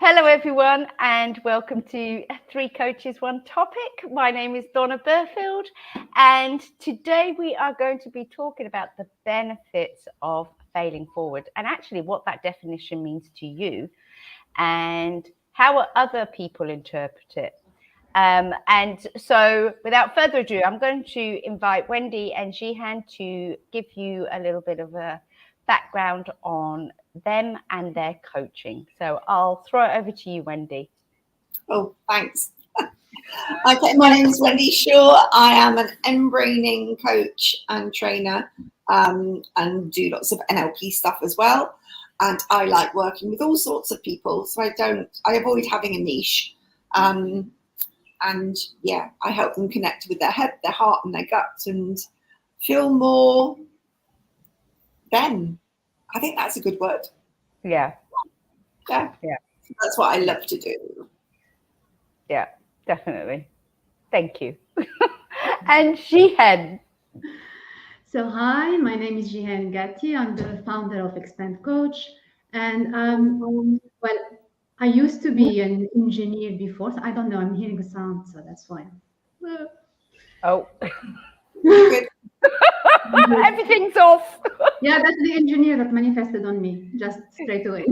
Hello everyone and welcome to Three Coaches, One Topic. My name is Donna Burfield and today we are going to be talking about the benefits of failing forward and actually what that definition means to you and how other people interpret it. And so without further ado, I'm going to invite Wendy and Jihen to give you a little bit of a background on them and their coaching. So I'll throw it over to you, Wendy. Oh, thanks. Okay, my name is Wendy Shaw. I am an mBraining coach and trainer and do lots of NLP stuff as well. And I like working with all sorts of people. So I avoid having a niche. And yeah, I help them connect with their head, their heart and their gut and feel more them. I think that's a good word. Yeah. That's what I love to do. Yeah, definitely. Thank you. And Jihen. So hi, my name is Jihen Gatti. I'm the founder of Expand Coach. And well, I used to be an engineer before. So I don't know, I'm hearing a sound, so that's fine. Oh. Good. Everything's off. Yeah, that's the engineer that manifested on me just straight away.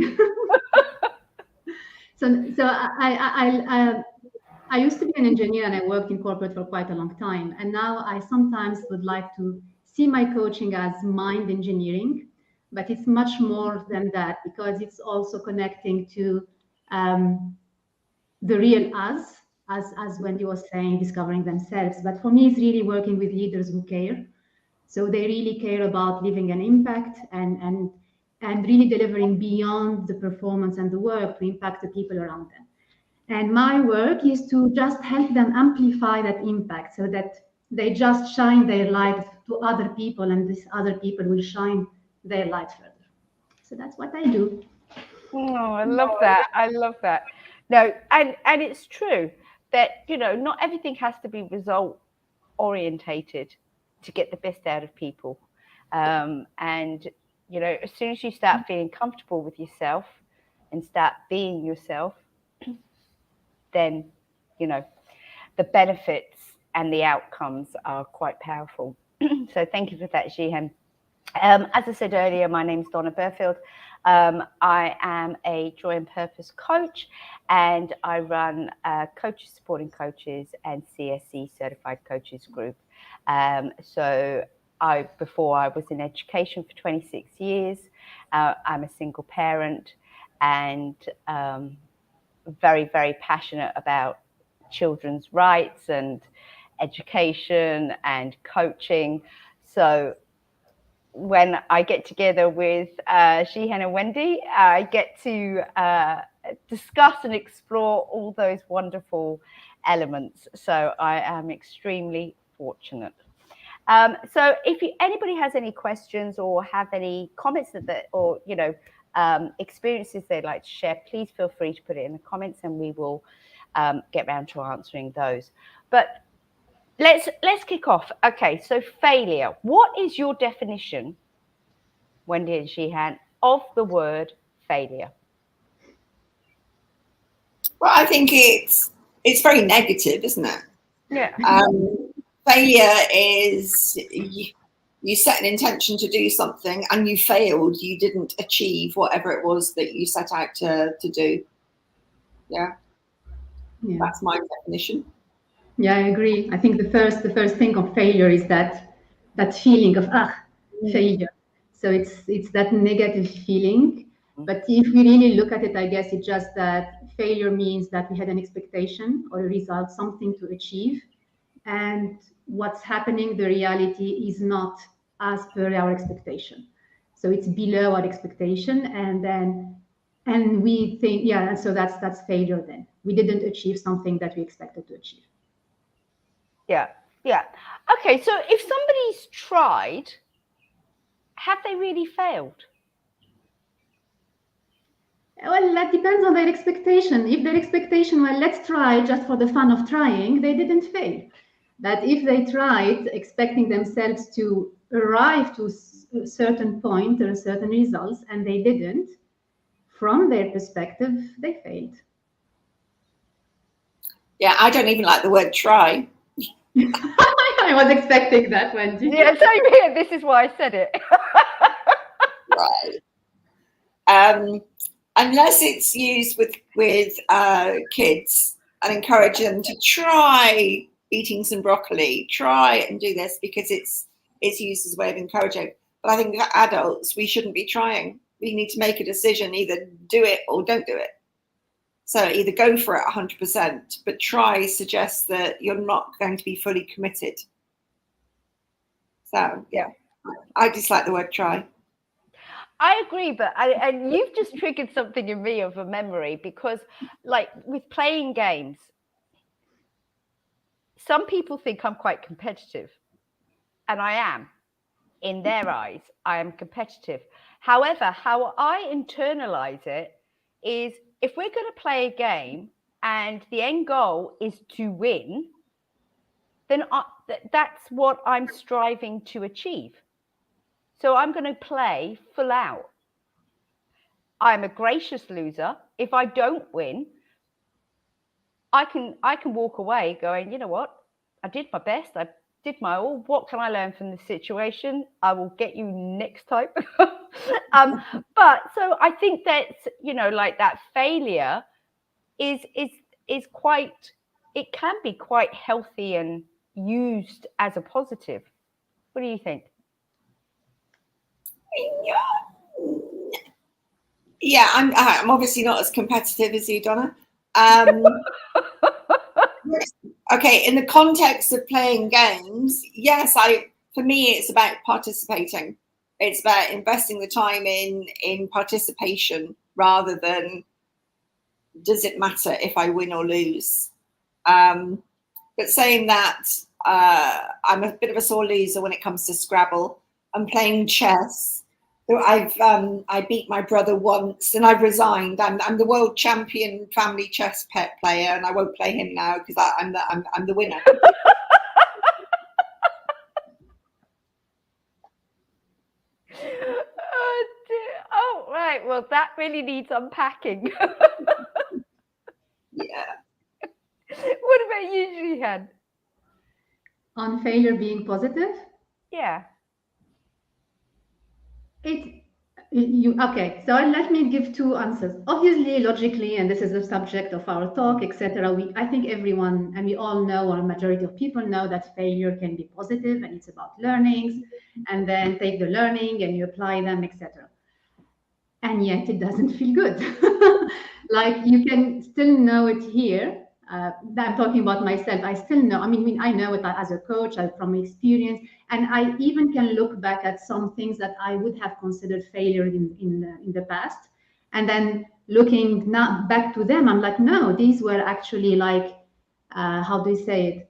So I used to be an engineer and I worked in corporate for quite a long time. And now I sometimes would like to see my coaching as mind engineering, but it's much more than that because it's also connecting to the real us, as Wendy was saying, discovering themselves. But for me, it's really working with leaders who care. So they really care about leaving an impact and really delivering beyond the performance and the work to impact the people around them. And my work is to just help them amplify that impact so that they just shine their light to other people and these other people will shine their light further. So that's what I do. Oh, I love that. I love that. No, and it's true that, not everything has to be result orientated to get the best out of people. And, as soon as you start feeling comfortable with yourself and start being yourself, then, the benefits and the outcomes are quite powerful. So thank you for that, Jihen. As I said earlier, my name is Donna Burfield. I am a Joy and Purpose coach, and I run Coaches Supporting Coaches and CSE Certified Coaches Group. So before I was in education for 26 years. I'm a single parent and very, very passionate about children's rights and education and coaching. So when I get together with Jihen and Wendy, I get to discuss and explore all those wonderful elements. So I am extremely fortunate. So if anybody has any questions or have any comments or experiences they'd like to share, please feel free to put it in the comments and we will get round to answering those. But let's kick off. Okay, so failure. What is your definition, Wendy and Jihen, of the word failure? Well, I think it's very negative, isn't it? Yeah. Failure is you set an intention to do something and you failed. You didn't achieve whatever it was that you set out to do. Yeah. That's my definition. Yeah, I agree. I think the first thing of failure is that feeling of failure. So it's that negative feeling. But if we really look at it, I guess it's just that failure means that we had an expectation or a result, something to achieve. And what's happening, the reality is not as per our expectation. So it's below our expectation. And we think, so that's failure then. We didn't achieve something that we expected to achieve. Yeah. Okay, so if somebody's tried, have they really failed? Well, that depends on their expectation. If their expectation, well, let's try just for the fun of trying, they didn't fail. But if they tried expecting themselves to arrive to a certain point or certain results and they didn't, from their perspective, they failed. Yeah, I don't even like the word try. I was expecting that, Wendy. Yeah, same here. This is why I said it. Right. Unless it's used with kids and encourage them to try eating some broccoli, try and do this, because it's used as a way of encouraging. But I think for adults, we shouldn't be trying. We need to make a decision, either do it or don't do it. So either go for it 100%, but try suggests that you're not going to be fully committed. So yeah, I dislike the word try. I agree, but and you've just triggered something in me of a memory, because like with playing games, some people think I'm quite competitive, and I am. In their eyes, I am competitive. However, how I internalize it is, if we're going to play a game and the end goal is to win, then that's what I'm striving to achieve. So I'm going to play full out. I'm a gracious loser. If I don't win, I can walk away going, you know what? I did my best. I did my all. What can I learn from this situation? I will get you next time. But so I think that, you know, like that failure is quite, it can be quite healthy and used as a positive. What do you think? Yeah, I'm obviously not as competitive as you, Donna. Okay, in the context of playing games, yes, for me it's about participating. It's about investing the time in participation rather than does it matter if I win or lose. But saying that, I'm a bit of a sore loser when it comes to Scrabble. I'm playing chess. I beat my brother once, and I've resigned. I'm the world champion family chess pet player, and I won't play him now because I'm the winner. Oh, dear. Oh, right. Well, that really needs unpacking. Yeah. What about you, Jihen? On failure being positive? Yeah. Okay, so let me give two answers. Obviously, logically, and this is the subject of our talk, etc. I think everyone, and we all know, or a majority of people know, that failure can be positive, and it's about learnings, and then take the learning and you apply them, etc. And yet it doesn't feel good. Like, you can still know it here. I'm talking about myself. I still know. I mean, I know it as a coach, from experience, and I even can look back at some things that I would have considered failure in the past, and then looking now back to them, I'm like, no, these were actually like, how do you say it?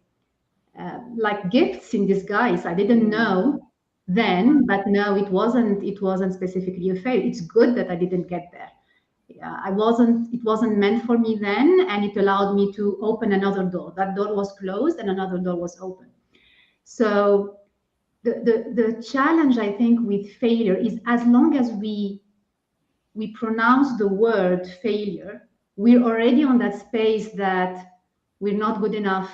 Like gifts in disguise. I didn't know then, but no, it wasn't specifically a fail. It's good that I didn't get there. It wasn't meant for me then, and it allowed me to open another door. That door was closed and another door was open. So the challenge, I think, with failure is, as long as we pronounce the word failure, we're already on that space that we're not good enough.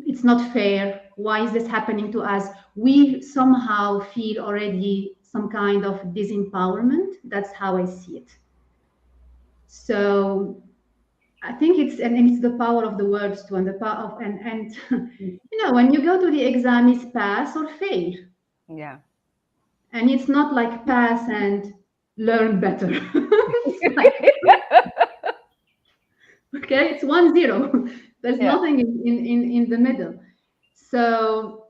It's not fair. Why is this happening to us? We somehow feel already some kind of disempowerment. That's how I see it. So I think it's the power of the words too, and the power of, and you know, when you go to the exam, it's pass or fail. Yeah. And it's not like pass and learn better. Okay, it's 1-0. There's nothing in the middle. So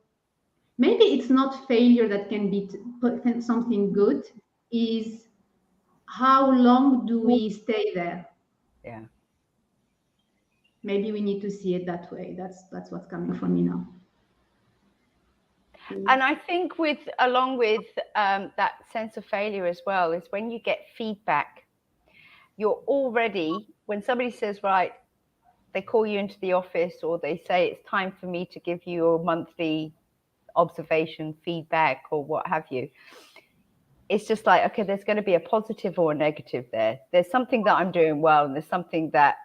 maybe it's not failure that can be something good. Is how long do we stay there? Yeah. Maybe we need to see it that way. That's what's coming from me now. And I think along with that sense of failure as well, is when you get feedback, you're already, when somebody says, right, they call you into the office, or they say it's time for me to give you a monthly observation feedback or what have you, it's just like, okay, there's going to be a positive or a negative there. There's something that I'm doing well, and there's something that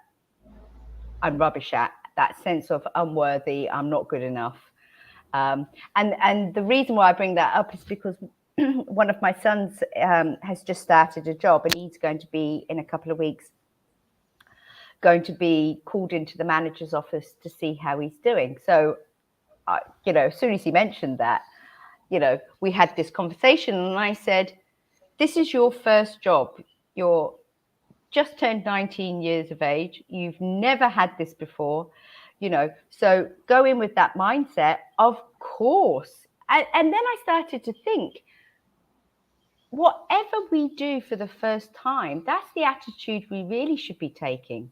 I'm rubbish at. That sense of unworthy, I'm not good enough. And the reason why I bring that up is because one of my sons has just started a job, and he's going to be, in a couple of weeks, going to be called into the manager's office to see how he's doing. So, you know, as soon as he mentioned that, you know, we had this conversation, and I said, this is your first job. You're just turned 19 years of age. You've never had this before, you know, so go in with that mindset, of course. And then I started to think, whatever we do for the first time, that's the attitude we really should be taking.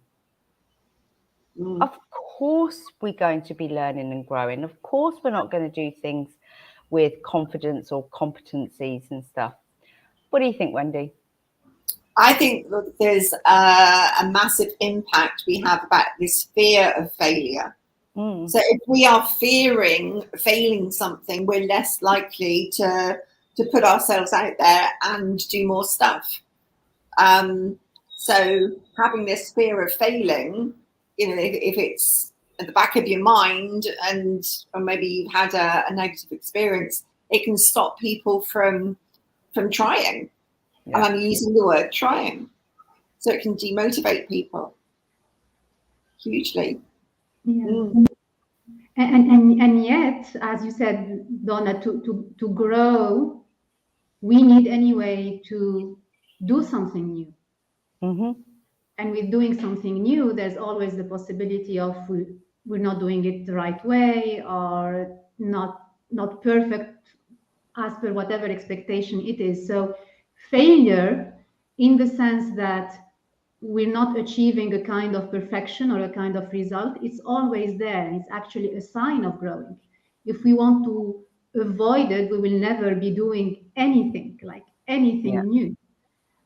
Of course, we're going to be learning and growing. Of course, we're not going to do things with confidence or competencies and stuff. What do you think, Wendy? I think that there's a massive impact we have about this fear of failure. So if we are fearing failing something, we're less likely to put ourselves out there and do more stuff. So having this fear of failing, you know, if it's at the back of your mind, or maybe you've had a negative experience, it can stop people from trying. Yeah. And I'm using the word trying. So it can demotivate people hugely. Yeah. And yet, as you said, Donna, to grow, we need anyway to do something new. And with doing something new, there's always the possibility of we're not doing it the right way, or not perfect as per whatever expectation it is. So failure, in the sense that we're not achieving a kind of perfection or a kind of result, it's always there. It's actually a sign of growing. If we want to avoid it, we will never be doing anything new.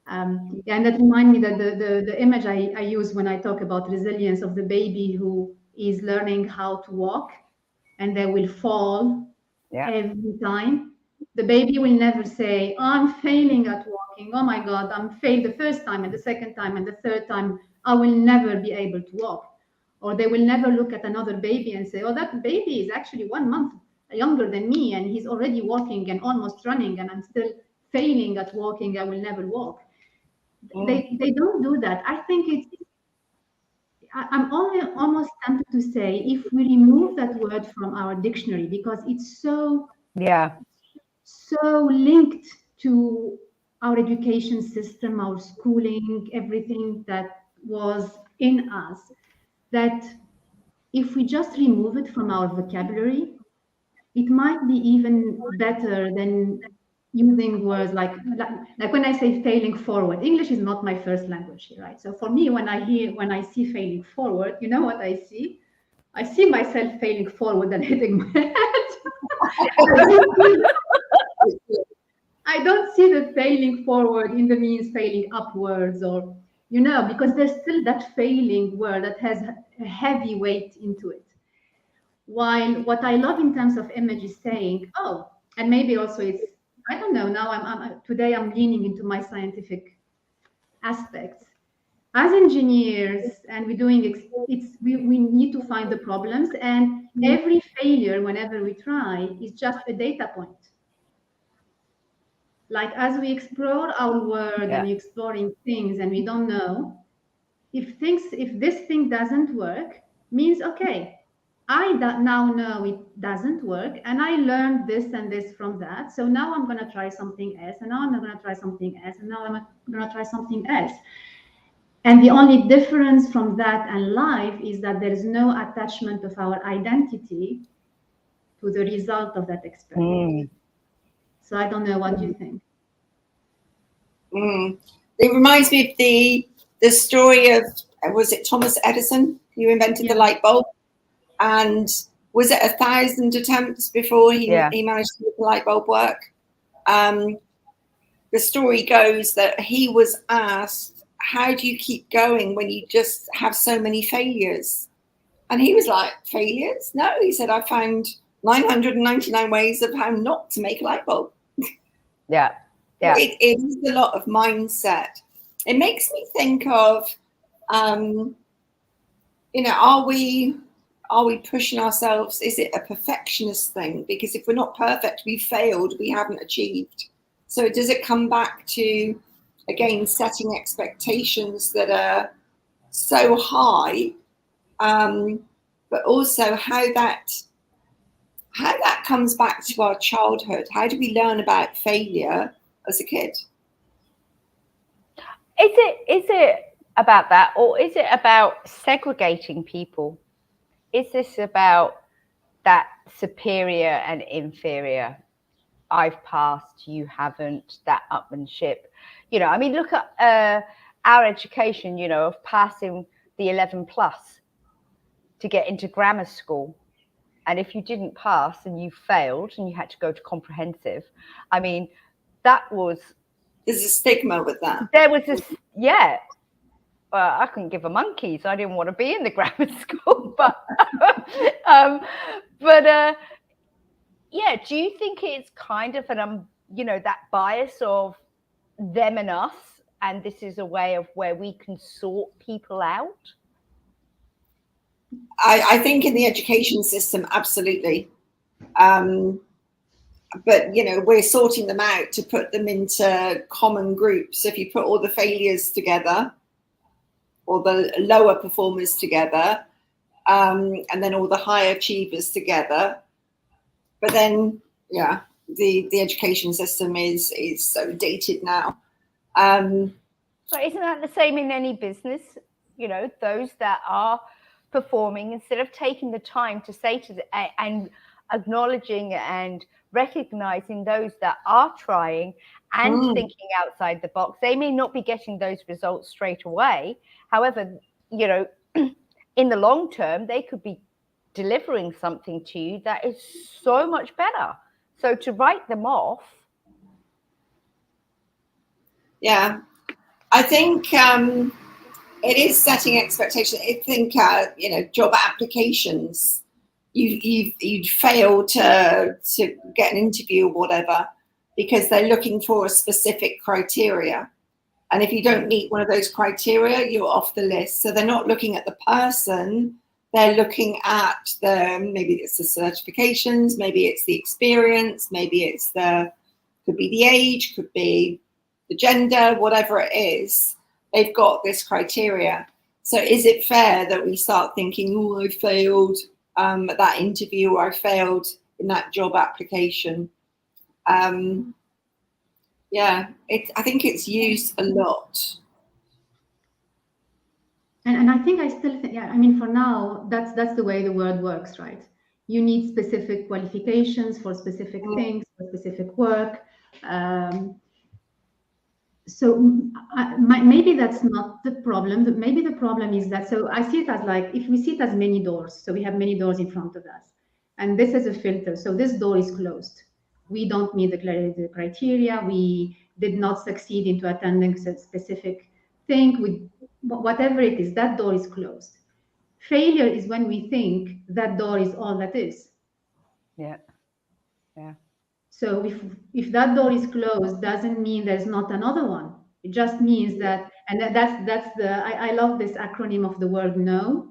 And that reminds me that the image I use when I talk about resilience of the baby who is learning how to walk, and they will fall every time. The baby will never say, oh, I'm failing at walking. Oh my God, I'm failed the first time and the second time and the third time. I will never be able to walk. Or they will never look at another baby and say, oh, that baby is actually 1 month younger than me, and he's already walking and almost running, and I'm still failing at walking. I will never walk. They don't do that. I think I'm almost tempted to say, if we remove that word from our dictionary, because it's so linked to our education system, our schooling, everything that was in us, that if we just remove it from our vocabulary, it might be even better than using words like when I say failing forward. English is not my first language, right? So for me, when I see failing forward, you know what I see? I see myself failing forward and hitting my head. I don't see the failing forward in the means failing upwards, or, you know, because there's still that failing word that has a heavy weight into it. While what I love in terms of image is saying, oh, and maybe also it's, I don't know, now today I'm leaning into my scientific aspects. As engineers, and we're doing we need to find the problems, and every failure, whenever we try, is just a data point. Like, as we explore our world and we're exploring things and we don't know, if this thing doesn't work, means, okay, I now know it doesn't work, and I learned this and this from that. So now I'm going to try something else, and now I'm going to try something else, and now I'm going to try something else. And the only difference from that and life is that there is no attachment of our identity to the result of that experiment. So I don't know what you think. It reminds me of the story of, was it Thomas Edison, who invented the light bulb? And was it 1,000 attempts before he managed to make the light bulb work? The story goes that he was asked, how do you keep going when you just have so many failures? And he was like, failures? No, he said, I found 999 ways of how not to make a light bulb. Yeah. Yeah. It is a lot of mindset. It makes me think of, you know, are we pushing ourselves? Is it a perfectionist thing? Because if we're not perfect, we failed, we haven't achieved. So does it come back to, again, setting expectations that are so high, but also how that comes back to our childhood? How do we learn about failure as a kid? Is it about that, or is it about segregating people? Is this about that superior and inferior? I've passed, you haven't, that upmanship. You know, I mean, look at our education, you know, of passing the 11 plus to get into grammar school. And if you didn't pass and you failed and you had to go to comprehensive, I mean, that was... There's a stigma with that. There was this, yeah. I couldn't give a monkey's. I didn't want to be in the grammar school, but yeah. Do you think it's kind of an you know, that bias of them and us, and this is a way of where we can sort people out? I think in the education system, absolutely. But, you know, we're sorting them out to put them into common groups. If you put all the failures together, or the lower performers together, and then all the high achievers together. But then, yeah, the education system is so dated now. But isn't that the same in any business? You know, those that are performing, instead of taking the time to say to and acknowledging and recognizing those that are trying and thinking outside the box, they may not be getting those results straight away. However, you know, in the long term, they could be delivering something to you that is so much better. So to write them off. Yeah, I think it is setting expectations. I think, you know, job applications, you'd fail to get an interview or whatever, because they're looking for a specific criteria. And if you don't meet one of those criteria, you're off the list. So they're not looking at the person, they're looking at maybe it's the certifications, maybe it's the experience, maybe it's could be the age, could be the gender, whatever it is, they've got this criteria. So is it fair that we start thinking, oh, I failed at that interview, or I failed in that job application? Yeah, I think it's used a lot. And I think I still think, yeah, I mean, for now, that's the way the world works, right? You need specific qualifications for specific things, for specific work. So maybe that's not the problem, but maybe the problem is that, so I see it as like, if we see it as many doors, so we have many doors in front of us, and this is a filter. So this door is closed. We don't meet the criteria. We did not succeed into attending a specific thing. Whatever it is, that door is closed. Failure is when we think that door is all that is. Yeah. Yeah. So if that door is closed, doesn't mean there's not another one. It just means that, and that's I love this acronym of the word no.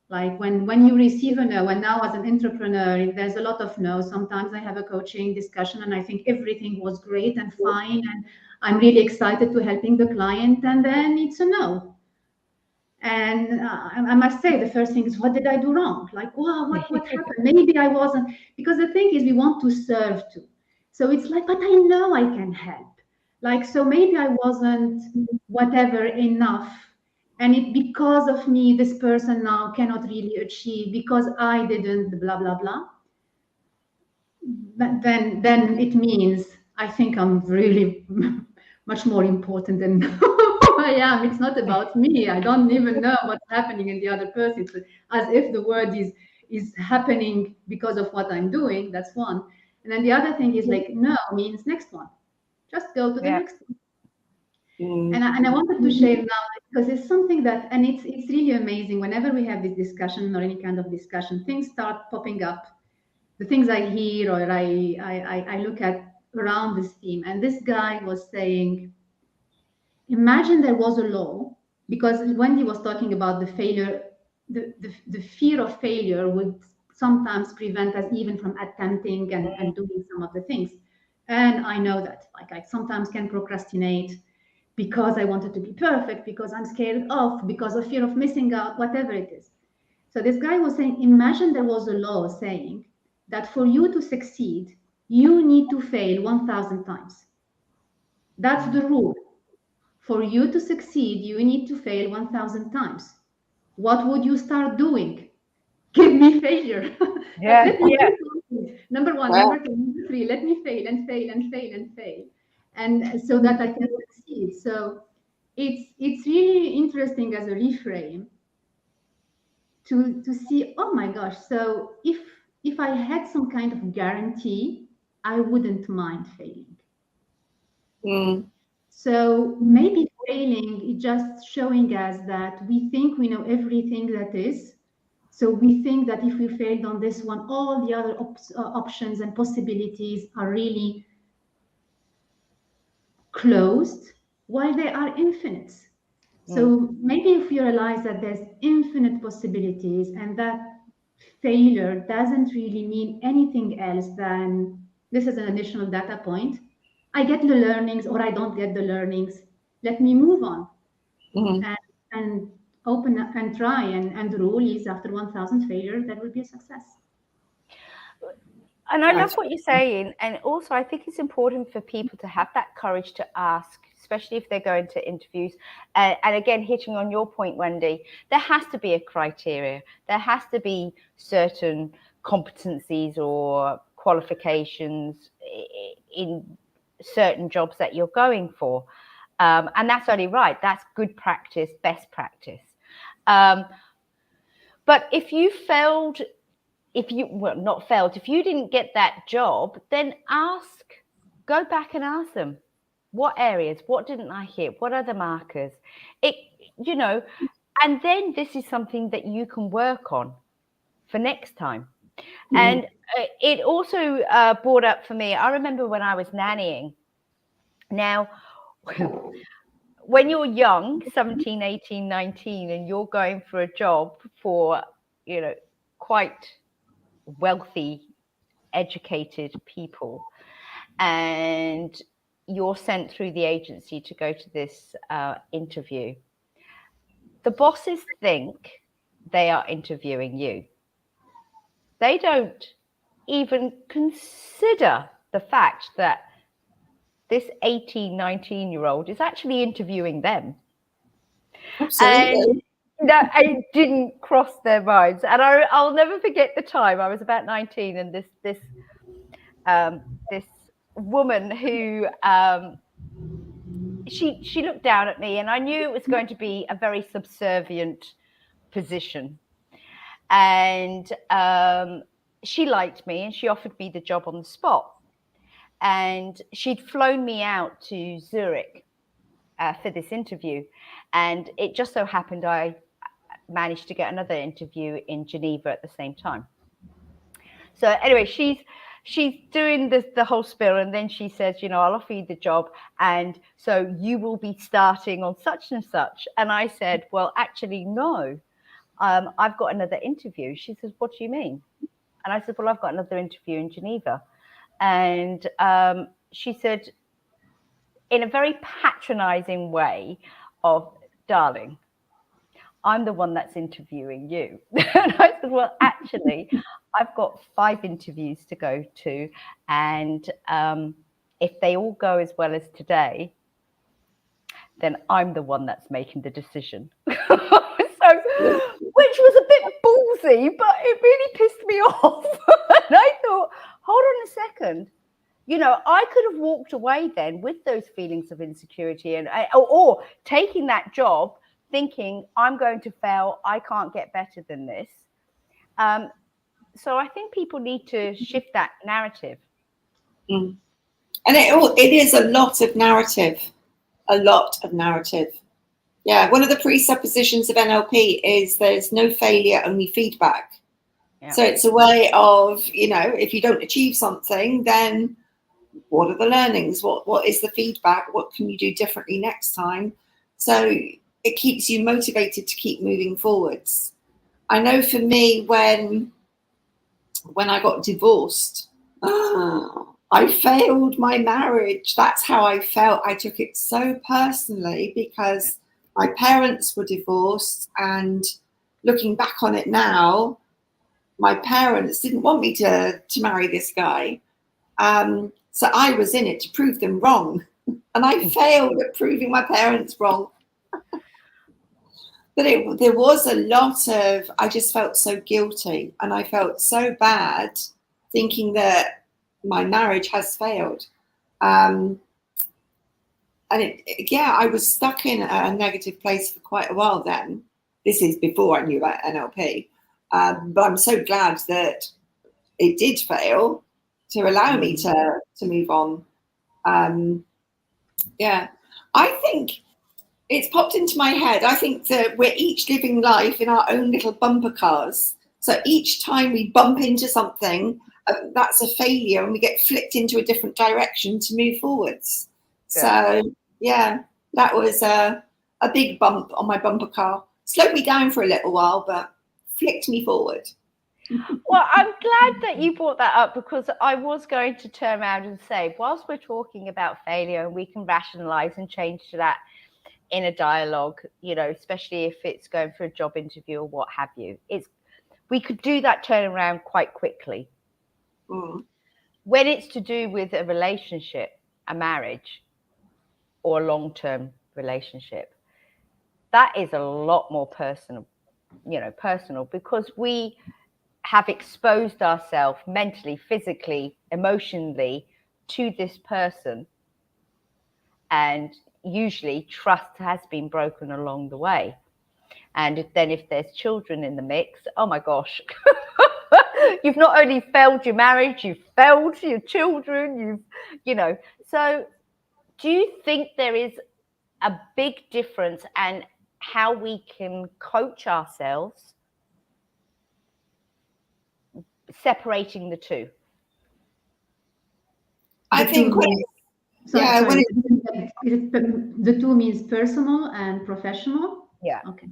Like when you receive a no, and now as an entrepreneur, there's a lot of no. Sometimes I have a coaching discussion and I think everything was great and fine, and I'm really excited to helping the client, and then it's a no. And I must say, the first thing is, what did I do wrong? Like, wow, what happened? Maybe I wasn't, because the thing is, we want to serve too. So it's like, but I know I can help. Like, so maybe I wasn't whatever enough. And it, because of me, this person now cannot really achieve because I didn't blah, blah, blah. But then it means I think I'm really much more important than who I am. It's not about me. I don't even know what's happening in the other person. It's as if the word is happening because of what I'm doing. That's one. And then the other thing is like, no means next one. Just go to the next one. And I wanted to share now, because it's something that, and it's really amazing. Whenever we have this discussion or any kind of discussion, things start popping up. The things I hear or I look at around this theme. And this guy was saying, imagine there was a law, because Wendy was talking about the failure, the fear of failure would sometimes prevent us even from attempting and doing some of the things. And I know that, like, I sometimes can procrastinate because I wanted to be perfect, because I'm scared of, because of fear of missing out, whatever it is. So this guy was saying, imagine there was a law saying that for you to succeed, you need to fail 1,000 times. That's the rule. For you to succeed, you need to fail 1,000 times. What would you start doing? Give me failure. Yeah, yeah. Number one, number two, number three, let me fail and fail and fail and fail. And so that I can succeed. So it's really interesting as a reframe to see, oh my gosh, so if I had some kind of guarantee, I wouldn't mind failing. So maybe failing is just showing us that we think we know everything that is. So we think that if we failed on this one, all the other options and possibilities are really closed, while they are infinite. So maybe if you realize that there's infinite possibilities and that failure doesn't really mean anything else than this is an additional data point. I get the learnings or I don't get the learnings. Let me move on and open up and try. And the rule is after 1,000 failures, that will be a success. And I love what you're saying. And also, I think it's important for people to have that courage to ask, especially if they're going to interviews. And again, hitting on your point, Wendy, there has to be a criteria. There has to be certain competencies or qualifications in certain jobs that you're going for. And that's only right. That's good practice, best practice. But if you failed, if you didn't get that job, then go back and ask them, what areas, what didn't I hit? What are the markers? And then this is something that you can work on for next time. And it also brought up for me, I remember when I was nannying. Now, when you're young, 17, 18, 19, and you're going for a job for, quite wealthy, educated people, and you're sent through the agency to go to this interview, the bosses think they are interviewing you. They don't even consider the fact that this 18, 19-year-old is actually interviewing them. Absolutely. And it didn't cross their minds. And I'll never forget the time. I was about 19, and this woman who she looked down at me, and I knew it was going to be a very subservient position. And she liked me, and she offered me the job on the spot. And she'd flown me out to Zurich for this interview. And it just so happened I managed to get another interview in Geneva at the same time. So anyway, she's doing the whole spiel, and then she says, I'll offer you the job, and so you will be starting on such and such. And I said, well, actually, no, I've got another interview. She says, what do you mean? And I said, well, I've got another interview in Geneva. And she said, in a very patronizing way of, darling, I'm the one that's interviewing you. And I said, well, actually, I've got 5 interviews to go to. And if they all go as well as today, then I'm the one that's making the decision. Which was a bit ballsy, but it really pissed me off. And I thought, hold on a second. I could have walked away then with those feelings of insecurity or taking that job thinking I'm going to fail. I can't get better than this. So I think people need to shift that narrative. And it is a lot of narrative. Yeah, one of the presuppositions of NLP is there's no failure, only feedback. Yeah. So it's a way of, if you don't achieve something, then what are the learnings? What is the feedback? What can you do differently next time? So it keeps you motivated to keep moving forwards. I know for me, when I got divorced, I failed my marriage. That's how I felt. I took it so personally because my parents were divorced, and looking back on it now, my parents didn't want me to marry this guy. So I was in it to prove them wrong, and I failed at proving my parents wrong. But there was a lot of, I just felt so guilty, and I felt so bad thinking that my marriage has failed. And I was stuck in a negative place for quite a while then. This is before I knew about NLP. But I'm so glad that it did fail to allow me to move on. I think it's popped into my head. I think that we're each living life in our own little bumper cars. So each time we bump into something, that's a failure, and we get flicked into a different direction to move forwards. Yeah. So yeah, that was a big bump on my bumper car. Slowed me down for a little while, but flicked me forward. Well, I'm glad that you brought that up, because I was going to turn around and say, whilst we're talking about failure and we can rationalize and change to that in a dialogue, you know, especially if it's going for a job interview or what have you, we could do that turnaround quite quickly. When it's to do with a relationship, a marriage, or a long-term relationship, that is a lot more personal, because we have exposed ourselves mentally, physically, emotionally to this person, and usually trust has been broken along the way. And if there's children in the mix, oh my gosh, you've not only failed your marriage, you've failed your children, So do you think there is a big difference and how we can coach ourselves separating the two? I think the two means personal and professional. Yeah. Okay.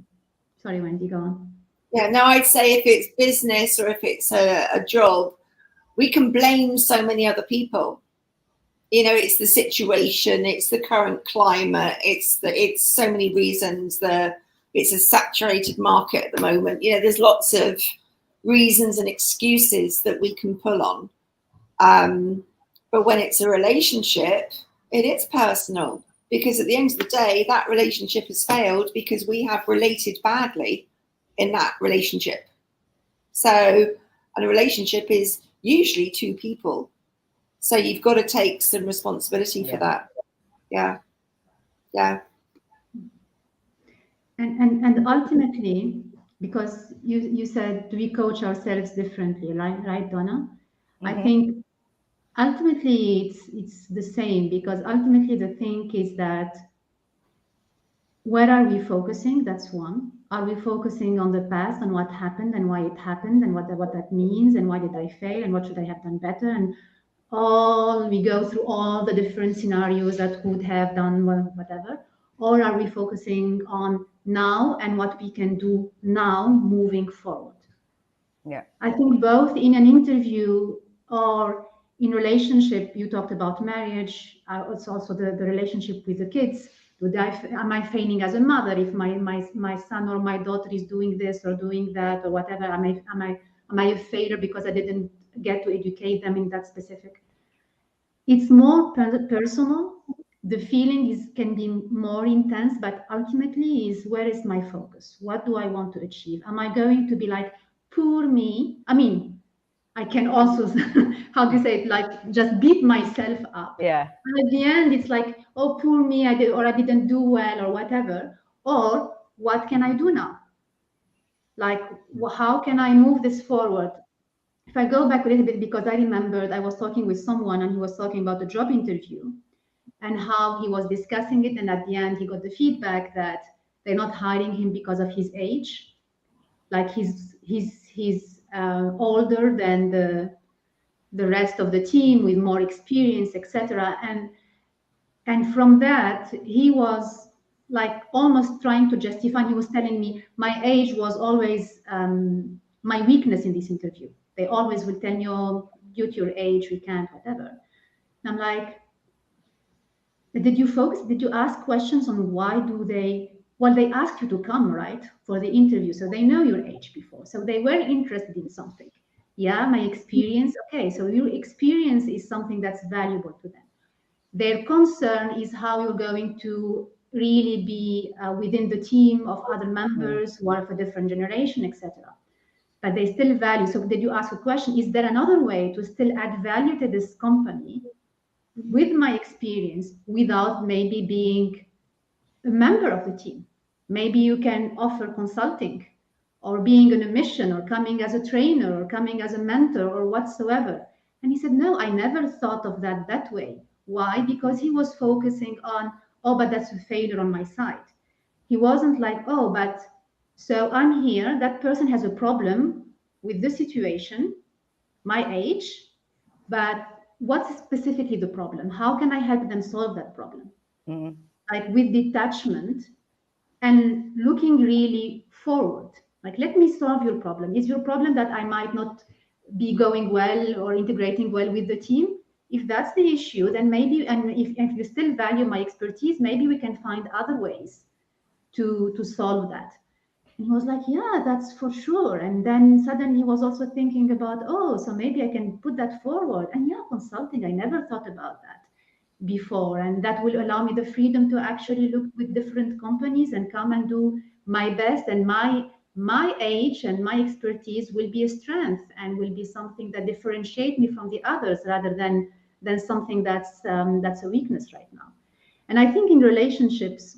Sorry, Wendy, go on. Yeah, no, I'd say if it's business or if it's a job, we can blame so many other people. You know, it's the situation, it's the current climate, it's so many reasons. It's a saturated market at the moment. You know, there's lots of reasons and excuses that we can pull on. But when it's a relationship, it is personal, because at the end of the day, that relationship has failed because we have related badly in that relationship. So, and a relationship is usually two people. So you've got to take some responsibility for that. Yeah. And ultimately, because you said, do we coach ourselves differently, right, Donna? Mm-hmm. I think ultimately it's the same, because ultimately the thing is that where are we focusing? That's one. Are we focusing on the past and what happened and why it happened and what that means and why did I fail and what should I have done better? And we go through all the different scenarios that could have done whatever. Or are we focusing on now and what we can do now moving forward? Yeah. I think both in an interview or in relationship, you talked about marriage, it's also the relationship with the kids. Am I failing as a mother if my son or my daughter is doing this or doing that or whatever? Am I a failure because I didn't get to educate them in that specific? It's more personal. The feeling can be more intense, but ultimately is, where is my focus? What do I want to achieve? Am I going to be like, poor me? I mean, I can also, how do you say it, like just beat myself up. Yeah. And at the end, it's like, oh, poor me, I didn't do well or whatever. Or what can I do now? Like, how can I move this forward? If I go back a little bit, because I remembered I was talking with someone and he was talking about the job interview and how he was discussing it. And at the end, he got the feedback that they're not hiring him because of his age. Like he's older than the rest of the team with more experience, etc. And from that, he was like almost trying to justify. He was telling me my age was always my weakness in this interview. They always will tell me, oh, due to your age, we can't, whatever. And I'm like, did you ask questions on why do they, well, they ask you to come, right, for the interview. So they know your age before. So they were interested in something. Yeah, my experience. Okay, so your experience is something that's valuable to them. Their concern is how you're going to really be within the team of other members who are of a different generation, etc. But they still value. So did you ask a question? Is there another way to still add value to this company with my experience without maybe being a member of the team? Maybe you can offer consulting or being on a mission or coming as a trainer or coming as a mentor or whatsoever. And he said, no, I never thought of that way. Why? Because he was focusing on, oh, but that's a failure on my side. He wasn't like, oh, but so I'm here, that person has a problem with the situation, my age, but what's specifically the problem? How can I help them solve that problem? Like with detachment and looking really forward. Like, let me solve your problem. Is your problem that I might not be going well or integrating well with the team? If that's the issue, then maybe, and if you still value my expertise, maybe we can find other ways to solve that. And he was like, yeah, that's for sure. And then suddenly he was also thinking about, oh, so maybe I can put that forward. And yeah, consulting, I never thought about that before. And that will allow me the freedom to actually look with different companies and come and do my best. And my age and my expertise will be a strength and will be something that differentiate me from the others rather than something that's a weakness right now. And I think in relationships,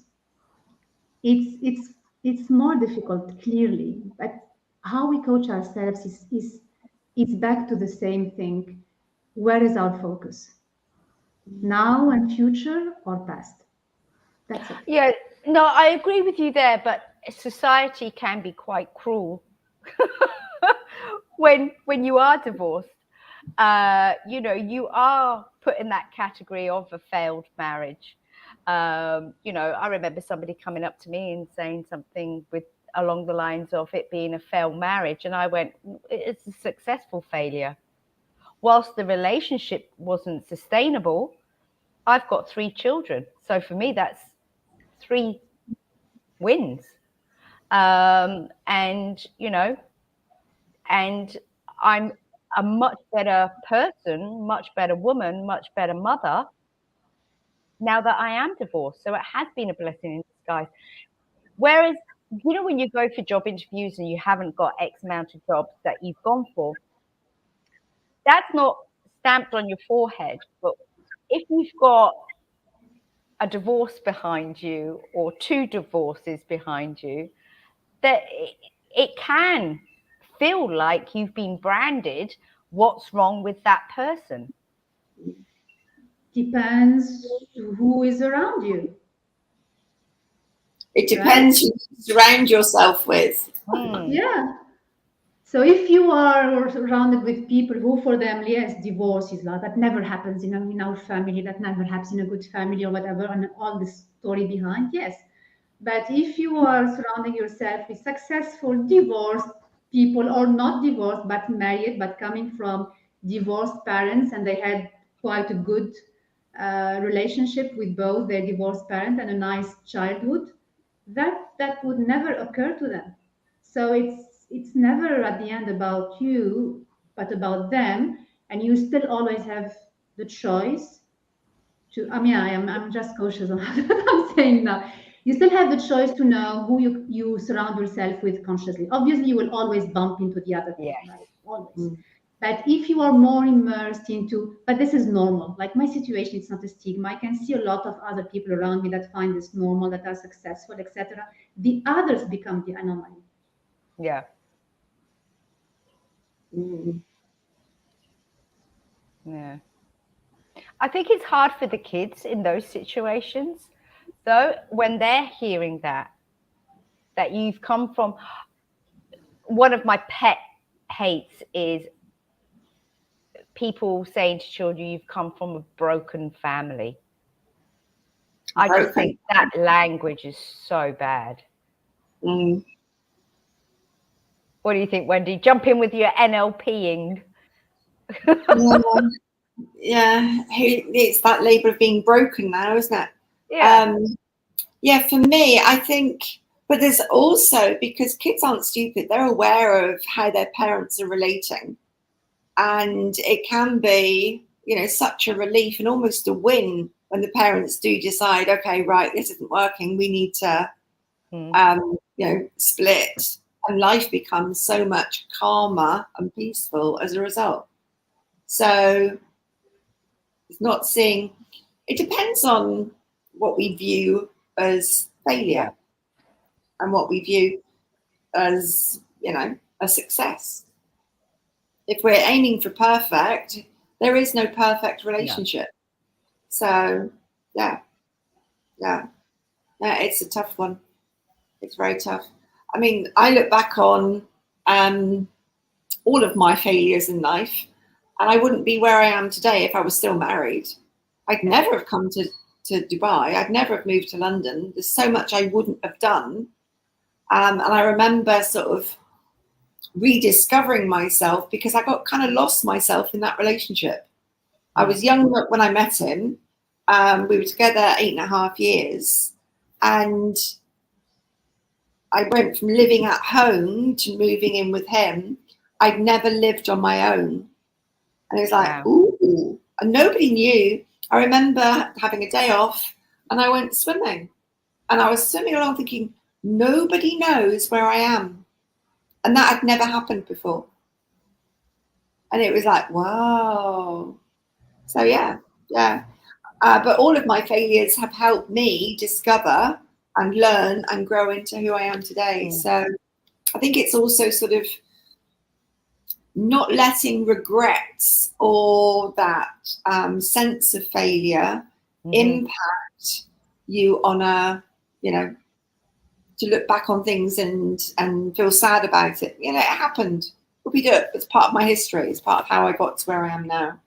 it's more difficult, clearly, but how we coach ourselves is back to the same thing. Where is our focus? Now and future or past? That's it. Yeah, no, I agree with you there, but society can be quite cruel when you are divorced. You are put in that category of a failed marriage. I remember somebody coming up to me and saying something along the lines of it being a failed marriage, and I went, it's a successful failure. Whilst the relationship wasn't sustainable, I've got 3 children, so for me that's 3 wins. And I'm a much better person, much better woman, much better mother now that I am divorced. So it has been a blessing in disguise. Whereas, when you go for job interviews and you haven't got X amount of jobs that you've gone for, that's not stamped on your forehead. But if you've got a divorce behind you or 2 divorces behind you, that it can feel like you've been branded. What's wrong with that person? Depends who is around you. It depends who you surround yourself with. Yeah. So if you are surrounded with people who, for them, yes, divorce is like that never happens in our family, that never happens in a good family or whatever, and all the story behind, yes. But if you are surrounding yourself with successful divorced people, or not divorced but married, but coming from divorced parents, and they had quite a good relationship with both their divorced parent and a nice childhood, that would never occur to them. So it's never at the end about you, but about them, and you still always have the choice to. I mean, I'm just cautious on what I'm saying now. You still have the choice to know who you surround yourself with consciously. Obviously, you will always bump into the other thing, right? Always. But if you are more immersed into, but this is normal, like my situation, it's not a stigma. I can see a lot of other people around me that find this normal, that are successful, etc. The others become the anomaly. Yeah. Yeah. I think it's hard for the kids in those situations. So when they're hearing that you've come from, one of my pet hates is people saying to children, you've come from a broken family. I just think that language is so bad. Mm. What do you think, Wendy? Jump in with your NLPing. Yeah, it's that label of being broken now, isn't it? Yeah. Yeah, for me, I think, but there's also, because kids aren't stupid, they're aware of how their parents are relating. And it can be, you know, such a relief and almost a win when the parents do decide, okay, right, this isn't working, we need to, you know, split. And life becomes so much calmer and peaceful as a result. So it's not seeing, it depends on what we view as failure and what we view as, you know, a success. If we're aiming for perfect, there is no perfect relationship. So yeah, it's a tough one. It's very tough. I mean, I look back on all of my failures in life, and I wouldn't be where I am today if I was still married. I'd never have come to Dubai. I'd never have moved to London. There's so much I wouldn't have done. And I remember sort of rediscovering myself because I got kind of lost myself in that relationship. I was young when I met him. We were together 8.5 years, and I went from living at home to moving in with him. I'd never lived on my own. And it was like, ooh, and nobody knew. I remember having a day off and I went swimming, and I was swimming along thinking, nobody knows where I am. And that had never happened before. And it was like, wow. So yeah. But all of my failures have helped me discover and learn and grow into who I am today. So I think it's also sort of not letting regrets or that sense of failure impact you on a, you know, to look back on things and feel sad about it. You know, it happened. What we do it. It's part of my history. It's part of how I got to where I am now.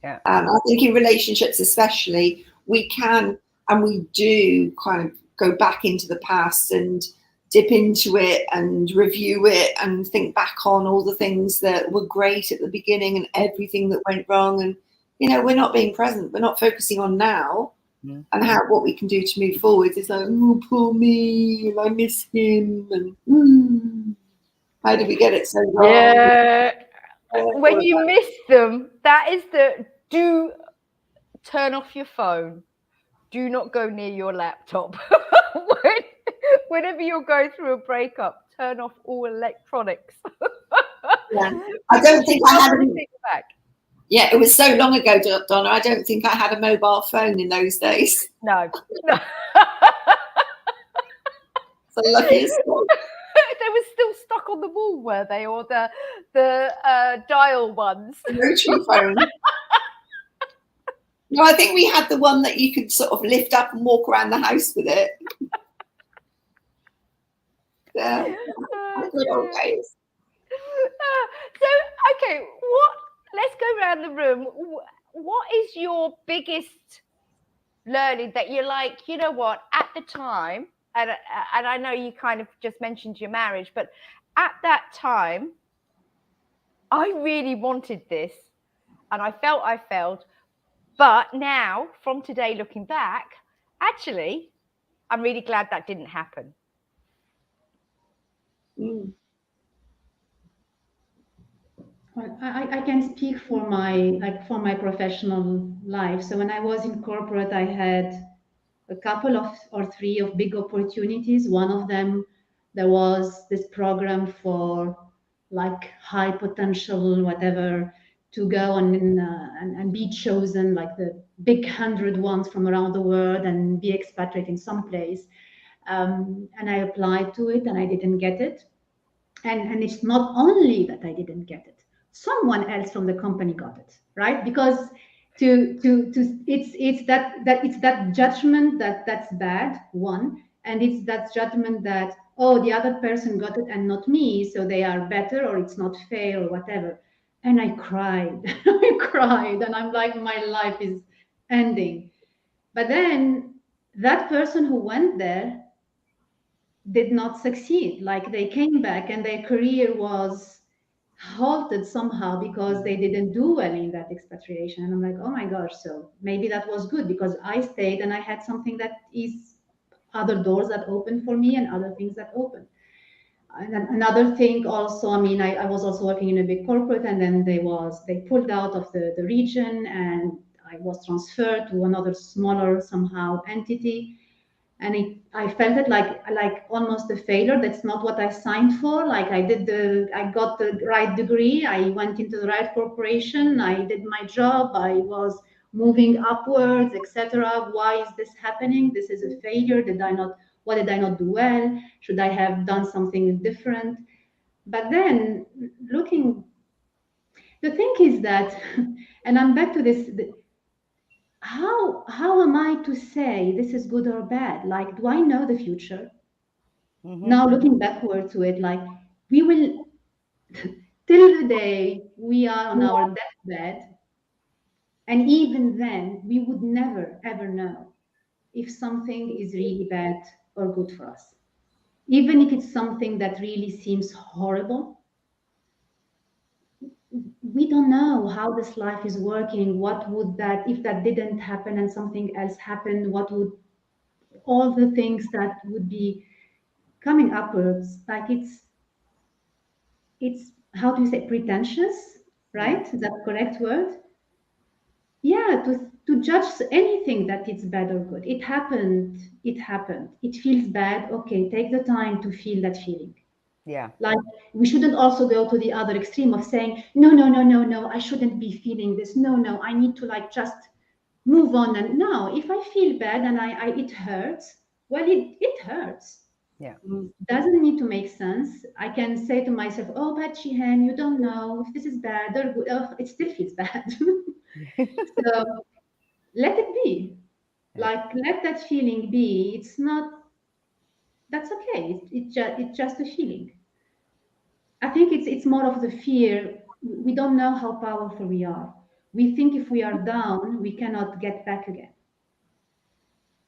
Yeah. I think in relationships especially, we can and we do kind of go back into the past and dip into it and review it and think back on all the things that were great at the beginning and everything that went wrong. And, you know, we're not being present. We're not focusing on now and what we can do to move forward. It's like, oh, poor me, and I miss him. And how did we get it so wrong? Yeah. When you miss them, that is do turn off your phone. Do not go near your laptop. Whenever you're going through a breakup, turn off all electronics. Yeah. I don't think I had back. Yeah, it was so long ago, Donna. I don't think I had a mobile phone in those days. No. So luckiest. They were still stuck on the wall, were they? Or the dial ones? The rotary phone. No, I think we had the one that you could sort of lift up and walk around the house with it. Yeah. Good old days. So, okay, let's go around the room. What is your biggest learning that you're like, you know what, at the time, and I know you kind of just mentioned your marriage, but at that time, I really wanted this and I felt I failed. But now, from today, looking back, actually, I'm really glad that didn't happen. Well, I can speak for my professional life. So when I was in corporate, I had a couple of or three of big opportunities. One of them, there was this program for like high potential, whatever, to go and be chosen, like the big 100 ones from around the world and be expatriate in some place. And I applied to it and I didn't get it. And it's not only that I didn't get it, someone else from the company got it, right? Because it's that judgment that's bad, one, and it's that judgment that, oh, the other person got it and not me, so they are better or it's not fair or whatever. And I cried. I cried, and I'm like, my life is ending. But then that person who went there did not succeed. Like, they came back and their career was halted somehow because they didn't do well in that expatriation. And I'm like, oh my gosh, so maybe that was good because I stayed and I had something that is other doors that opened for me and other things that opened. And another thing also, I mean, I was also working in a big corporate, and then they pulled out of the region, and I was transferred to another smaller somehow entity. And I felt it like almost a failure. That's not what I signed for. Like, I got the right degree, I went into the right corporation, I did my job, I was moving upwards, etc. Why is this happening? This is a failure. What did I not do well? Should I have done something different? But then the thing is that, and I'm back to this, how am I to say this is good or bad? Like, do I know the future? Now looking backward to it, like, we will till the day we are on our deathbed, and even then we would never ever know if something is really bad or good for us. Even if it's something that really seems horrible, we don't know how this life is working. What would that, if that didn't happen and something else happened, what would all the things that would be coming upwards? Like, it's how do you say, pretentious, right? Is that the correct word? Yeah, to judge anything that it's bad or good. It happened, it feels bad. Okay, take the time to feel that feeling. Yeah. Like, we shouldn't also go to the other extreme of saying, no, no, no, no, no, I shouldn't be feeling this. No, no, I need to, like, just move on. And no, if I feel bad and it hurts, well, it hurts. Yeah. Doesn't need to make sense. I can say to myself, oh, but Jihen, you don't know if this is bad or good. Oh, it still feels bad. So let it be. Like, let that feeling be. It's not, that's okay. It's just a feeling. I think it's more of the fear. We don't know how powerful we are. We think if we are down, we cannot get back again.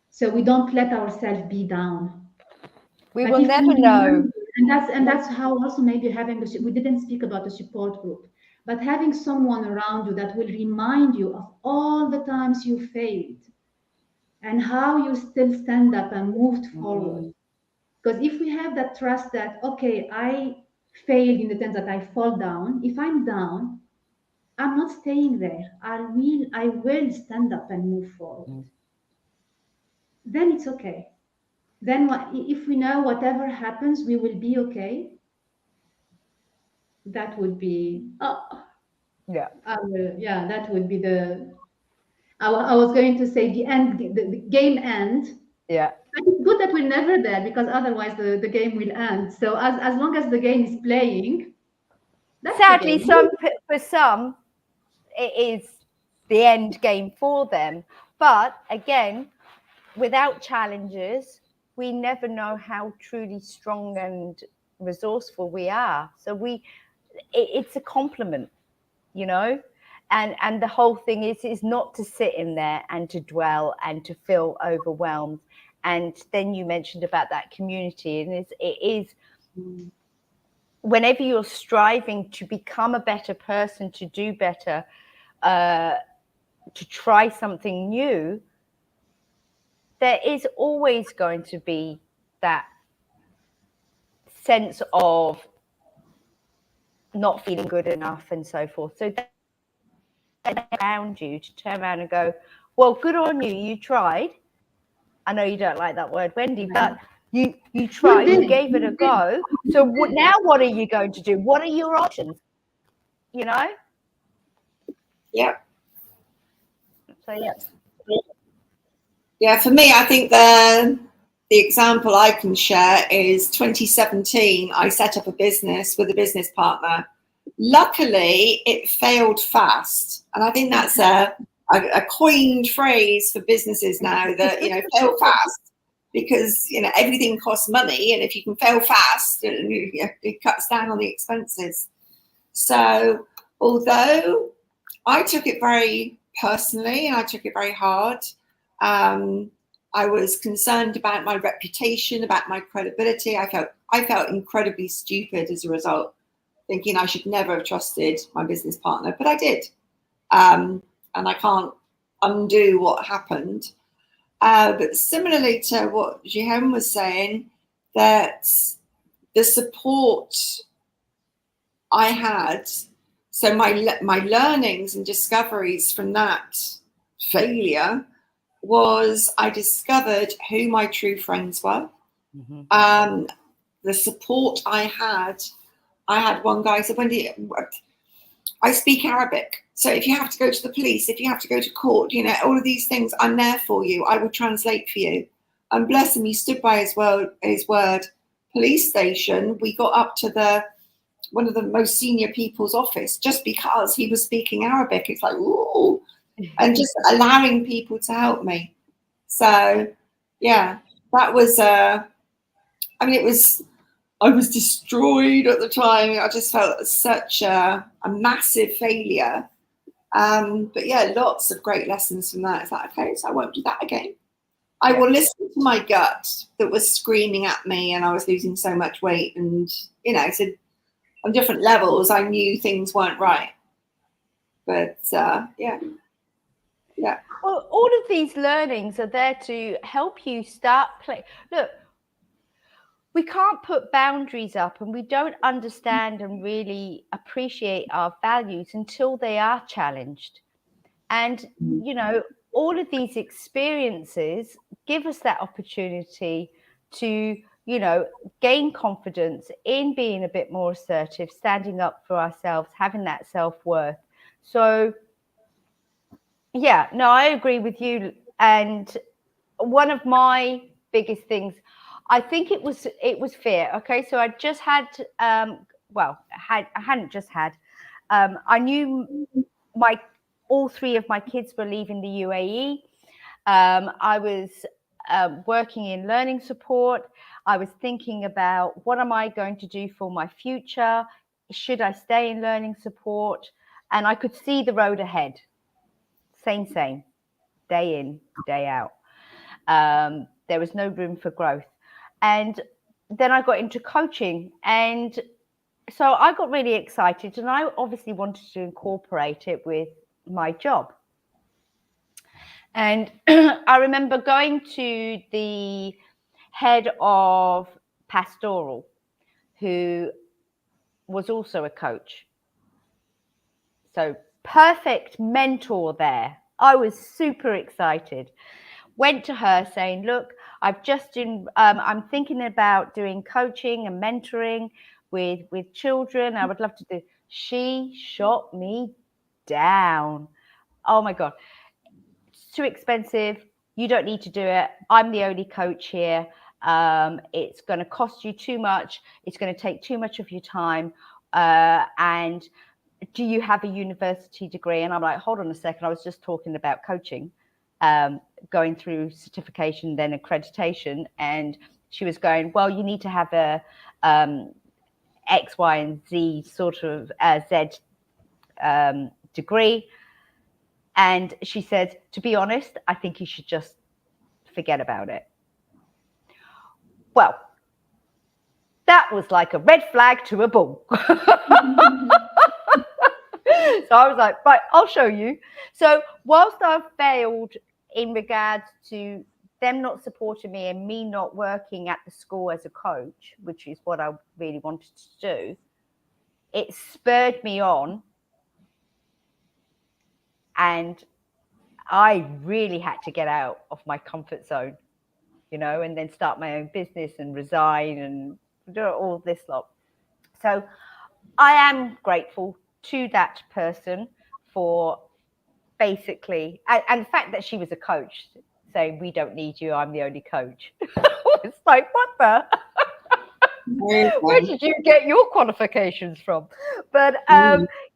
So we don't let ourselves be down. We But will if never we know. remember, and that's how also maybe having we didn't speak about the support group, but having someone around you that will remind you of all the times you failed and how you still stand up and moved forward. Because if we have that trust that, okay, I failed in the sense that I fall down, if I'm down, I'm not staying there. I will stand up and move forward. Then it's okay. Then if we know whatever happens, we will be okay. That would be, Yeah. yeah, that would be the, I was going to say the end, the game end. Yeah. But it's good that we're never there, because otherwise the game will end. So as long as the game is playing, that's Sadly, the game. for some, it is the end game for them. But again, without challenges, we never know how truly strong and resourceful we are. So it's a compliment, you know. And the whole thing is not to sit in there and to dwell and to feel overwhelmed. And then you mentioned about that community, and it is whenever you're striving to become a better person, to do better, to try something new, there is always going to be that sense of not feeling good enough and so forth. So around you to turn around and go, well, good on you, you tried. I know you don't like that word, Wendy, but you tried, you gave it a go. So now what are you going to do? What are your options? You know? Yep. So yeah. Yeah, for me, I think the example I can share is 2017. I set up a business with a business partner. Luckily, it failed fast, and I think that's a coined phrase for businesses now. That, you know, fail fast, because, you know, everything costs money, and if you can fail fast, it cuts down on the expenses. So although I took it very personally and I took it very hard. I was concerned about my reputation, about my credibility. I felt incredibly stupid as a result, thinking I should never have trusted my business partner, but I did. And I can't undo what happened. But similarly to what Jihen was saying, that the support I had, so my learnings and discoveries from that failure was I discovered who my true friends were. Mm-hmm. The support I had one guy said, Wendy, I speak Arabic. So if you have to go to the police, if you have to go to court, you know, all of these things, I'm there for you. I will translate for you. And bless him, he stood by his word. Police station, we got up to one of the most senior people's office just because he was speaking Arabic. It's like, ooh, and just allowing people to help me. So yeah, that was, I was destroyed at the time. I just felt such a massive failure. But yeah, lots of great lessons from that. It's like, okay, so I won't do that again. I will listen to my gut that was screaming at me and I was losing so much weight. And, you know, so on different levels, I knew things weren't right. But yeah. Well, all of these learnings are there to help you start play. Look, we can't put boundaries up and we don't understand and really appreciate our values until they are challenged. And, you know, all of these experiences give us that opportunity to, you know, gain confidence in being a bit more assertive, standing up for ourselves, having that self-worth. So, yeah, no, I agree with you. And one of my biggest things, I think it was fear. Okay, so I just had, I hadn't just had. I knew all three of my kids were leaving the UAE. I was working in learning support. I was thinking about what am I going to do for my future? Should I stay in learning support? And I could see the road ahead. Same, day in, day out. There was no room for growth. And then I got into coaching. And so I got really excited. And I obviously wanted to incorporate it with my job. And I remember going to the head of pastoral, who was also a coach. So perfect mentor there. I was super excited. Went to her saying, look, I've just I'm thinking about doing coaching and mentoring with children. I would love to do. She shot me down. Oh my God. It's too expensive. You don't need to do it. I'm the only coach here. It's going to cost you too much. It's going to take too much of your time. And do you have a university degree? And I'm like, hold on a second. I was just talking about coaching, going through certification, then accreditation. And she was going, well, you need to have a X, Y, and Z sort of Z degree. And she said, to be honest, I think you should just forget about it. Well, that was like a red flag to a bull. So I was like, right, I'll show you. So whilst I've failed in regards to them not supporting me and me not working at the school as a coach, which is what I really wanted to do, it spurred me on. And I really had to get out of my comfort zone, you know, and then start my own business and resign and do all this lot. So I am grateful to that person for basically, and the fact that she was a coach saying, we don't need you, I'm the only coach. It's like, what the? Where did you get your qualifications from? But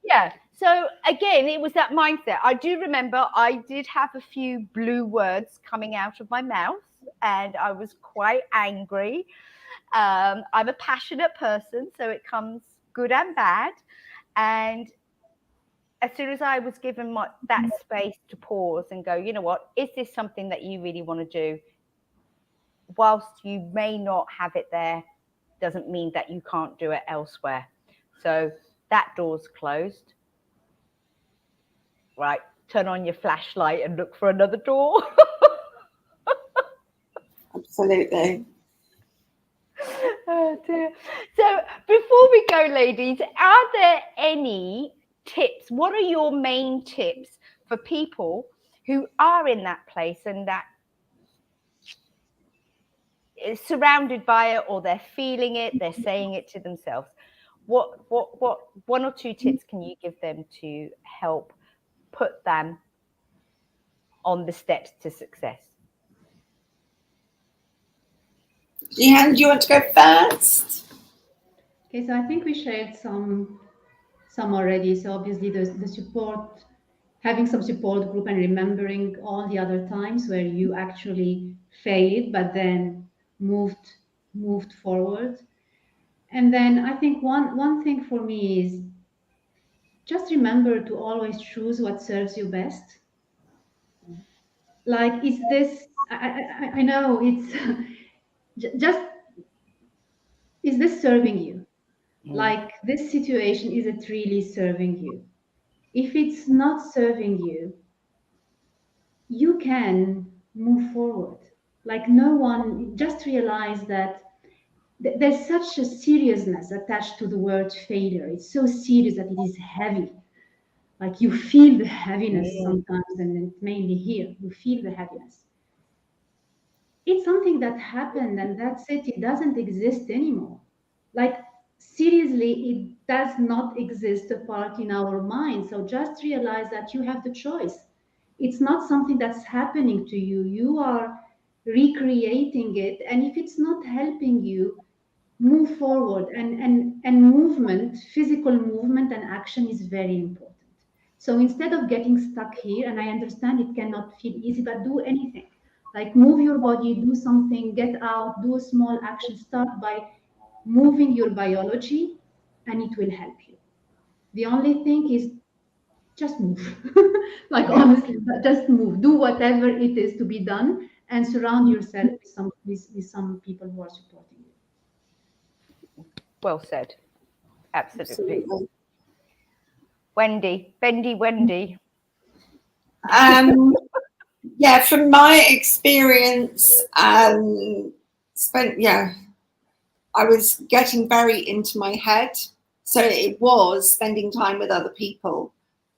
yeah, so again, it was that mindset. I do remember I did have a few blue words coming out of my mouth and I was quite angry. I'm a passionate person, so it comes good and bad. And as soon as I was given that space to pause and go, you know what, is this something that you really want to do? Whilst you may not have it there, doesn't mean that you can't do it elsewhere. So that door's closed. Right, turn on your flashlight and look for another door. Absolutely. Oh dear. So before we go, ladies, are there any tips? What are your main tips for people who are in that place and that is surrounded by it, or they're feeling it, they're saying it to themselves? What one or two tips can you give them to help put them on the steps to success? Jihen, do you want to go first? Okay, so I think we shared some already. So obviously the support, having some support group and remembering all the other times where you actually failed, but then moved forward. And then I think one thing for me is just remember to always choose what serves you best. Like, is this, I know it's just, is this serving you? Like, this situation, is it really serving you? If it's not serving you, you can move forward. Like, no one, just realize that there's such a seriousness attached to the word failure. It's so serious that it is heavy. Like, you feel the heaviness sometimes, and it's mainly here, you feel the heaviness. It's something that happened and that's it. It doesn't exist anymore. Like, seriously, it does not exist apart in our mind. So just realize that you have the choice. It's not something that's happening to you. You are recreating it. And if it's not helping you, move forward. And movement, physical movement and action is very important. So instead of getting stuck here, and I understand it cannot feel easy, but do anything. Like, move your body, do something, get out, do a small action. Start by moving your biology, and it will help you. The only thing is just move. Like, honestly, just move. Do whatever it is to be done, and surround yourself with some people who are supporting you. Well said. Absolutely. Wendy. Yeah, from my experience, I was getting very into my head. So it was spending time with other people,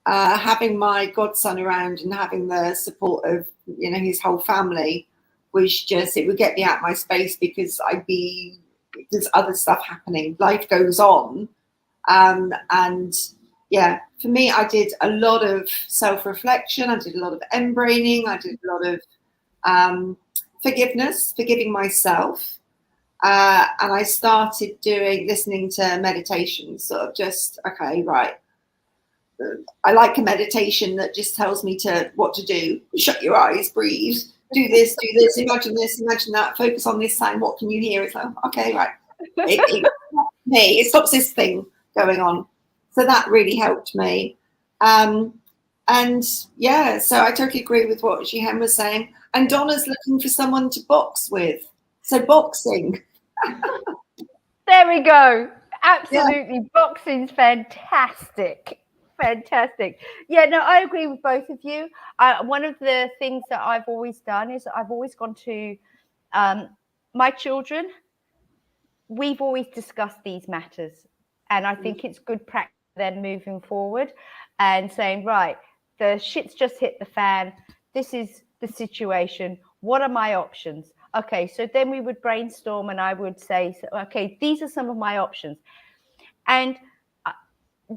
having my godson around and having the support of, his whole family was just, it would get me out of my space because there's other stuff happening. Life goes on. And yeah, for me, I did a lot of self-reflection. I did a lot of mBraining. I did a lot of forgiving myself. And I started listening to meditation, sort of just, okay, right. I like a meditation that just tells me what to do. Shut your eyes, breathe, do this, imagine that, focus on this sign. What can you hear? It's like, okay, right. It stops this thing going on. So that really helped me. And yeah, so I totally agree with what Jihen was saying. And Donna's looking for someone to box with. So boxing. There we go. Absolutely. Yeah. Boxing's fantastic. Fantastic. Yeah, no, I agree with both of you. One of the things that I've always done is I've always gone to my children. We've always discussed these matters. And I think it's good practice then moving forward and saying, right, the shit's just hit the fan. This is the situation. What are my options? Okay, so then we would brainstorm and I would say, okay, these are some of my options. And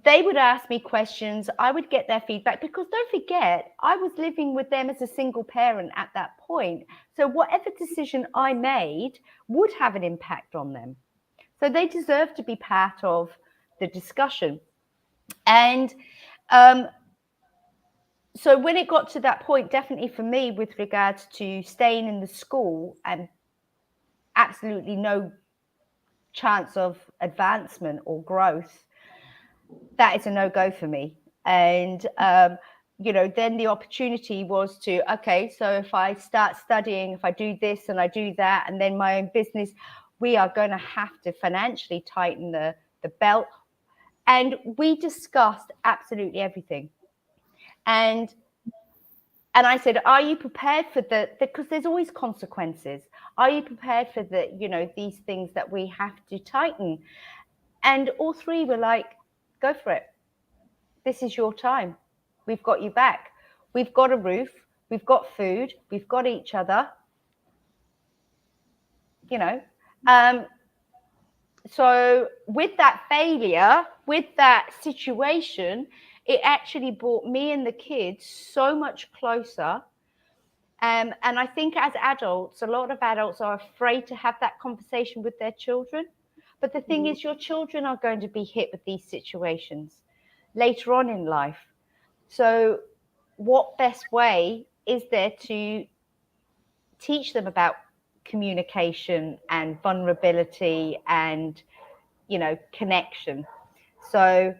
they would ask me questions. I would get their feedback because don't forget, I was living with them as a single parent at that point. So whatever decision I made would have an impact on them. So they deserve to be part of the discussion. And so when it got to that point, definitely for me, with regards to staying in the school and absolutely no chance of advancement or growth, that is a no-go for me. And then the opportunity was to, okay, so if I start studying, if I do this and I do that, and then my own business, we are going to have to financially tighten the belt. And we discussed absolutely everything. And I said, are you prepared for because there's always consequences. Are you prepared for these things that we have to tighten? And all three were like, go for it. This is your time. We've got you back. We've got a roof. We've got food. We've got each other. So with that failure, with that situation, it actually brought me and the kids so much closer. And I think as adults, a lot of adults are afraid to have that conversation with their children. But the thing is, your children are going to be hit with these situations later on in life. So what best way is there to teach them about communication and vulnerability and, connection? So,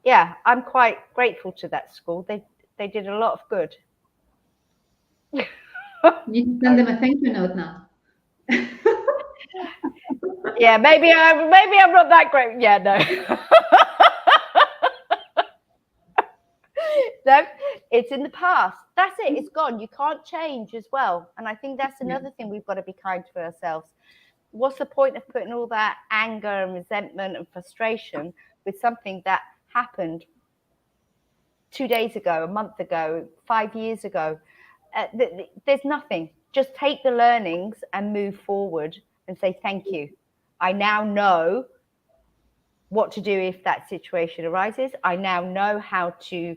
yeah, I'm quite grateful to that school. They did a lot of good. You can send them a thank you note now. Yeah, maybe I'm not that great. Yeah, no. No, it's in the past. That's it. It's gone. You can't change as well. And I think that's another thing we've got to be kind to ourselves. What's the point of putting all that anger and resentment and frustration with something that happened 2 days ago, a month ago, 5 years ago? There's nothing. Just take the learnings and move forward and say, thank you. I now know what to do if that situation arises. I now know how to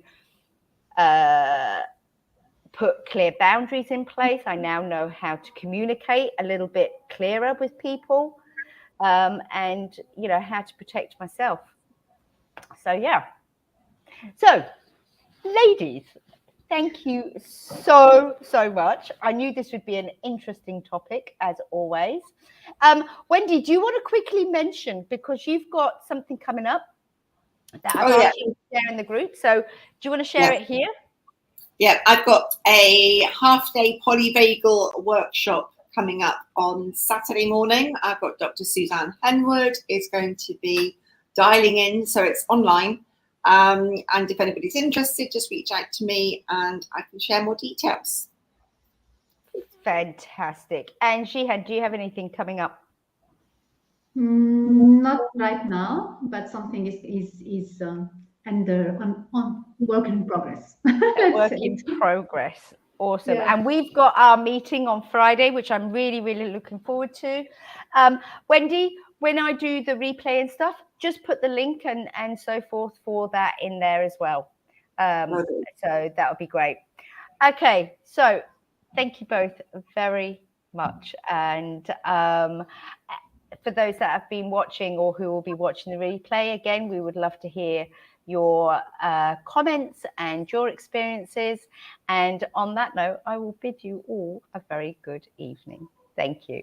put clear boundaries in place. I now know how to communicate a little bit clearer with people, and how to protect myself. So yeah. So, ladies, thank you so much. I knew this would be an interesting topic, as always. Wendy, do you want to quickly mention, because you've got something coming up that I've asked you to share in the group. So do you want to share it here? Yeah, I've got a half-day polyvagal workshop coming up on Saturday morning. I've got Dr. Suzanne Henwood is going to be dialing in, so it's online. And if anybody's interested, just reach out to me and I can share more details. Fantastic. And Jihen, do you have anything coming up? Not right now, but something is on work in progress. Work in progress. Awesome. Yeah. And we've got our meeting on Friday, which I'm really, really looking forward to. Wendy, when I do the replay and stuff, just put the link and so forth for that in there as well. So that would be great. Okay, so thank you both very much. And for those that have been watching or who will be watching the replay, again, we would love to hear your comments and your experiences. And on that note, I will bid you all a very good evening. Thank you.